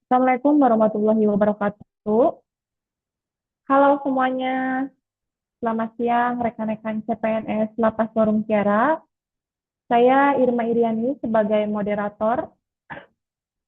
Assalamualaikum warahmatullahi wabarakatuh. Halo semuanya, selamat siang rekan-rekan CPNS Lapas Warung Kiara. Saya Irma Iriani sebagai moderator.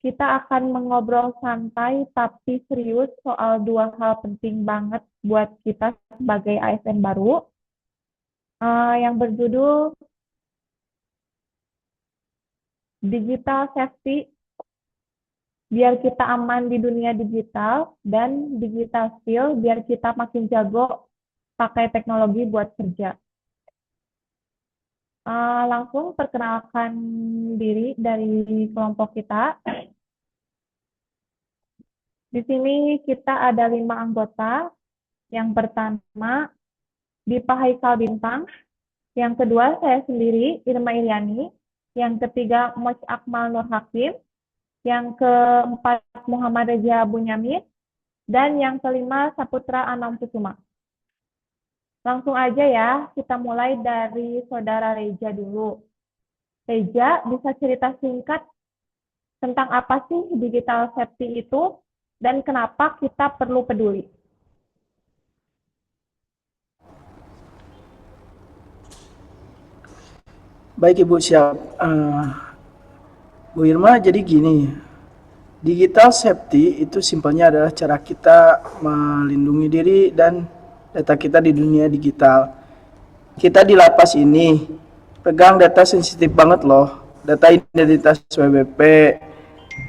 Kita akan mengobrol santai tapi serius soal dua hal penting banget buat kita sebagai ASN baru, yang berjudul Digital Safety, biar kita aman di dunia digital, dan Digital Skill, biar kita makin jago pakai teknologi buat kerja. Langsung perkenalkan diri dari kelompok kita. Di sini kita ada 5 anggota. Yang pertama, Dipa Haikal Bintang. Yang kedua, saya sendiri, Irma Iriani. Yang ketiga, Moj Akmal Nur Hakim. Yang keempat, Muhammad Reza Bunyamin. Dan yang kelima, Saputra Anam Kusuma. Langsung aja ya, kita mulai dari Saudara Reza dulu. Reza, bisa cerita singkat tentang apa sih digital safety itu dan kenapa kita perlu peduli? Baik Ibu, siap. Bu Irma, jadi gini, digital safety itu simpelnya adalah cara kita melindungi diri dan data kita di dunia digital. Kita di lapas ini pegang data sensitif banget loh, data identitas WBP,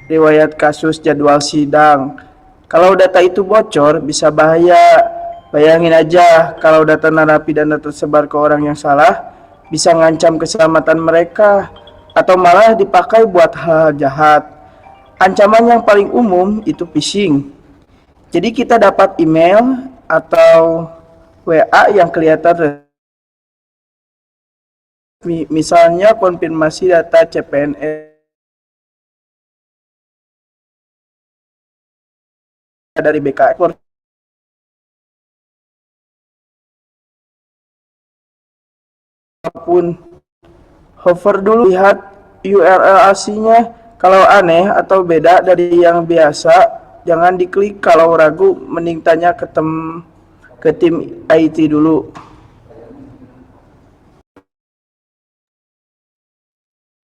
riwayat kasus, jadwal sidang. Kalau data itu bocor bisa bahaya. Bayangin aja kalau data narapidana tersebar ke orang yang salah, bisa ngancam keselamatan mereka atau malah dipakai buat hal jahat. Ancaman yang paling umum itu phishing. Jadi kita dapat email atau WA yang kelihatan resmi, misalnya konfirmasi data CPNS dari BKN maupun hover dulu, lihat URL aslinya. Kalau aneh atau beda dari yang biasa, jangan diklik. Kalau ragu, mending tanya ke tim IT dulu.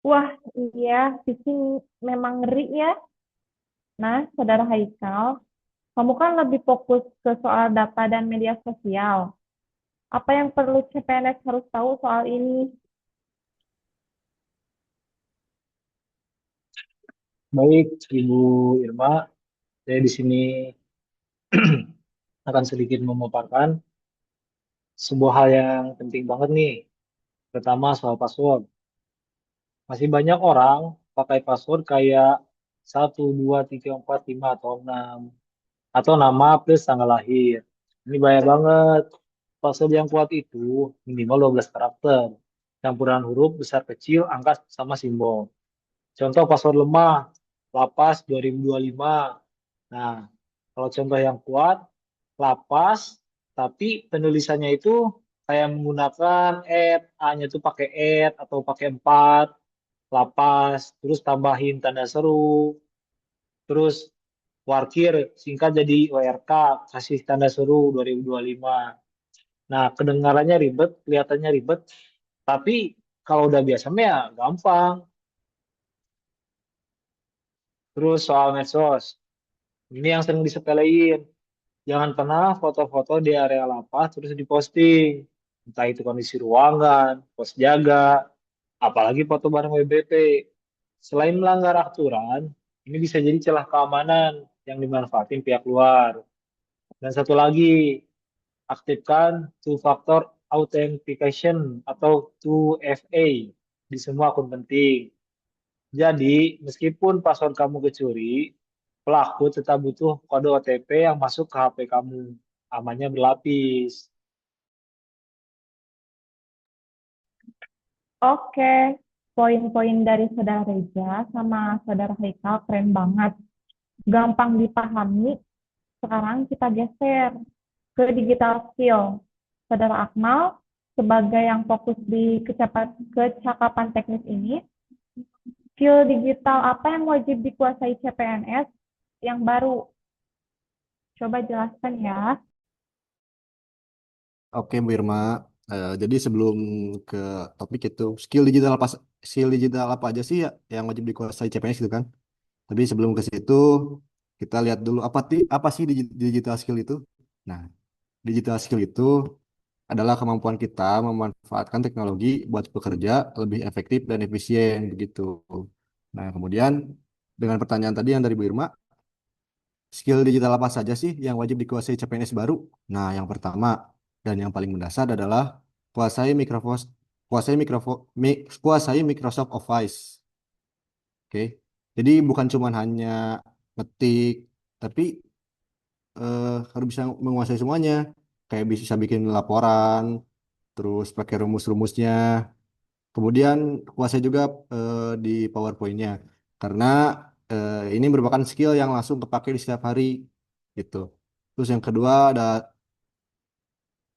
Wah, iya, phishing memang ngeri ya. Nah, Saudara Haikal, kamu kan lebih fokus ke soal data dan media sosial. Apa yang perlu CPNS harus tahu soal ini? Baik, Ibu Irma, saya di sini akan sedikit memaparkan sebuah hal yang penting banget nih. Pertama, soal password. Masih banyak orang pakai password kayak 1, 2, 3, 4, 5, atau 6. Atau nama plus tanggal lahir. Ini bahaya banget. Password yang kuat itu minimal 12 karakter. Campuran huruf besar kecil, angka sama simbol. Contoh password lemah, lapas 2025. Nah, kalau contoh yang kuat, lapas, tapi penulisannya itu kayak menggunakan A-nya itu pakai atau pakai 4, lapas, terus tambahin tanda seru, terus warkir, singkat jadi WRK, kasih tanda seru 2025. Nah, kedengarannya ribet, kelihatannya ribet, tapi kalau udah biasa mah ya gampang. Terus soal medsos, ini yang sering disepelein. Jangan pernah foto-foto di area lapas terus diposting. Entah itu kondisi ruangan, pos jaga, apalagi foto bareng WBP. Selain melanggar aturan, ini bisa jadi celah keamanan yang dimanfaatin pihak luar. Dan satu lagi, aktifkan two-factor authentication atau 2FA di semua akun penting. Jadi, meskipun password kamu kecuri, pelaku tetap butuh kode OTP yang masuk ke HP kamu. Amannya berlapis. Oke, poin-poin dari Saudara Reza sama Saudara Haikal keren banget. Gampang dipahami. Sekarang kita geser ke digital skill. Saudara Akmal, sebagai yang fokus di kecakapan teknis ini, skill digital apa yang wajib dikuasai CPNS yang baru? Coba jelaskan ya. Oke, Bu Irma. Jadi sebelum ke topik itu, skill digital apa aja sih ya yang wajib dikuasai CPNS gitu kan? Tapi sebelum ke situ, kita lihat dulu apa sih digital skill itu? Nah, digital skill itu adalah kemampuan kita memanfaatkan teknologi buat bekerja lebih efektif dan efisien begitu. Nah, kemudian dengan pertanyaan tadi yang dari Bu Irma, skill digital apa saja sih yang wajib dikuasai CPNS baru? Nah, yang pertama dan yang paling mendasar adalah kuasai Microsoft kuasai Microsoft Office. Oke. Jadi bukan cuma hanya ngetik, tapi harus bisa menguasai semuanya. Kayak bisa bikin laporan, terus pakai rumus-rumusnya. Kemudian kuasai juga di PowerPoint-nya. Karena ini merupakan skill yang langsung kepake di setiap hari gitu. Terus yang kedua ada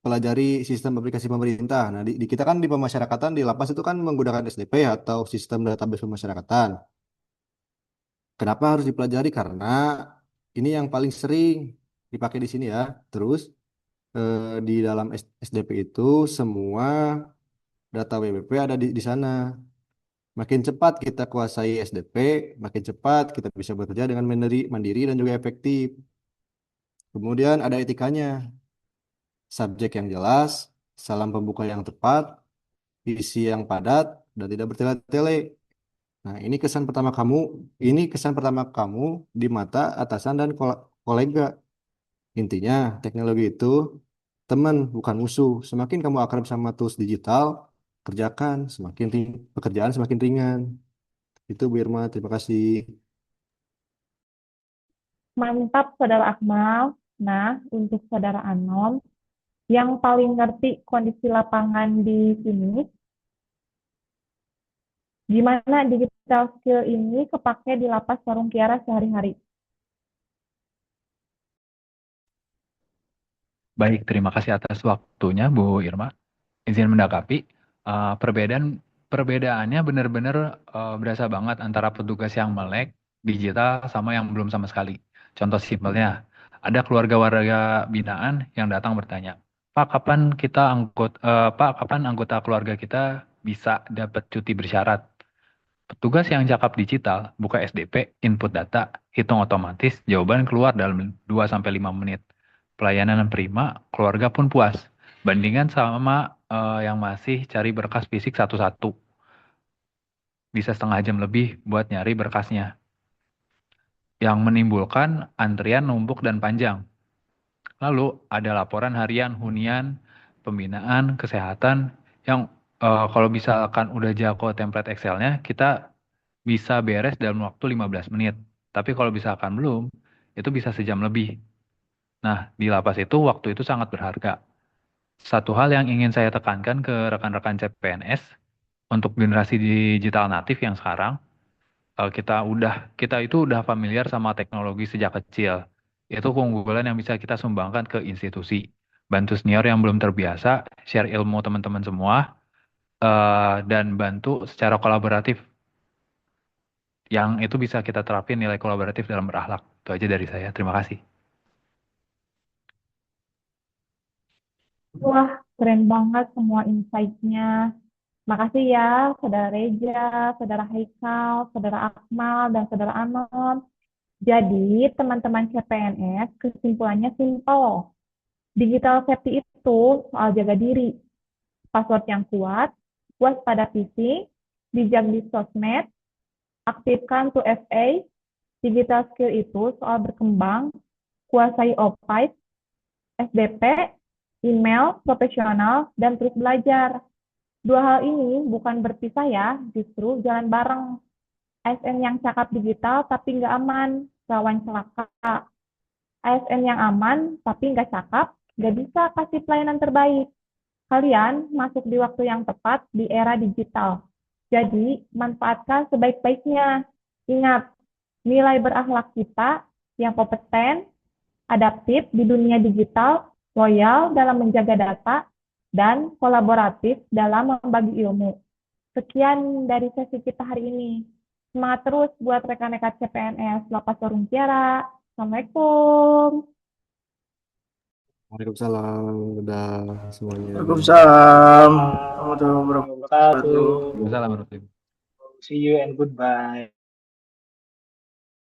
pelajari sistem aplikasi pemerintah. Nah, di kita kan di pemasyarakatan di lapas itu kan menggunakan SDP atau sistem database pemasyarakatan. Kenapa harus dipelajari? Karena ini yang paling sering dipakai di sini ya. Terus di dalam SDP itu semua data WBP ada di sana. Makin cepat kita kuasai SDP, makin cepat kita bisa bekerja dengan mandiri dan juga efektif. Kemudian ada etikanya, subjek yang jelas, salam pembuka yang tepat, isi yang padat, dan tidak bertele-tele. Nah, ini kesan pertama kamu di mata atasan dan kolega. Intinya, teknologi itu teman, bukan musuh. Semakin kamu akrab sama tools digital, pekerjaan semakin ringan. Itu Bu Irma, terima kasih. Mantap, Saudara Akmal. Nah, untuk Saudara Anom, yang paling ngerti kondisi lapangan di sini, gimana digital skill ini kepake di Lapas Warung Kiara sehari-hari? Baik, terima kasih atas waktunya, Bu Irma. Izin mendakapi, perbedaannya benar-benar berasa banget antara petugas yang melek digital sama yang belum sama sekali. Contoh simpelnya, ada keluarga warga binaan yang datang bertanya, Pak, kapan anggota keluarga kita bisa dapat cuti bersyarat? Petugas yang cakap digital, buka SDP, input data, hitung otomatis, jawaban keluar dalam 2 sampai 5 menit. Pelayanan prima, keluarga pun puas. Bandingkan sama yang masih cari berkas fisik satu-satu. Bisa setengah jam lebih buat nyari berkasnya. Yang menimbulkan antrian numpuk dan panjang. Lalu ada laporan harian, hunian, pembinaan, kesehatan, yang kalau misalkan udah jago template Excel-nya, kita bisa beres dalam waktu 15 menit. Tapi kalau misalkan belum, itu bisa sejam lebih. Nah, di lapas itu waktu itu sangat berharga. Satu hal yang ingin saya tekankan ke rekan-rekan CPNS untuk generasi digital natif yang sekarang, kita itu udah familiar sama teknologi sejak kecil. Itu keunggulan yang bisa kita sumbangkan ke institusi. Bantu senior yang belum terbiasa, share ilmu teman-teman semua, dan bantu secara kolaboratif. Yang itu bisa kita terapin nilai kolaboratif dalam berakhlak. Itu aja dari saya. Terima kasih. Wah, keren banget semua insight-nya. Makasih ya, Saudara Reja, Saudara Haikal, Saudara Akmal, dan Saudara Anom. Jadi, teman-teman CPNS, kesimpulannya simpel. Digital safety itu soal jaga diri, password yang kuat, waspada phishing, bijak di sosmed, aktifkan 2FA. Digital skill itu soal berkembang, kuasai Office, SDP, email, profesional, dan terus belajar. Dua hal ini bukan berpisah ya, justru jalan bareng. ASN yang cakap digital tapi nggak aman, rawan celaka. ASN yang aman tapi nggak cakap, nggak bisa kasih pelayanan terbaik. Kalian masuk di waktu yang tepat di era digital. Jadi, manfaatkan sebaik-baiknya. Ingat, nilai berakhlak kita yang kompeten, adaptif di dunia digital, loyal dalam menjaga data, dan kolaboratif dalam membagi ilmu. Sekian dari sesi kita hari ini. Semangat terus buat rekan-rekan CPNS Lapas Warung Kiara. Assalamualaikum. Waalaikumsalam. Udah semuanya. Waalaikumsalam warahmatullahi wabarakatuh. Wabarakatuh. Waalaikumsalam warahmatullahi wabarakatuh. See you and goodbye.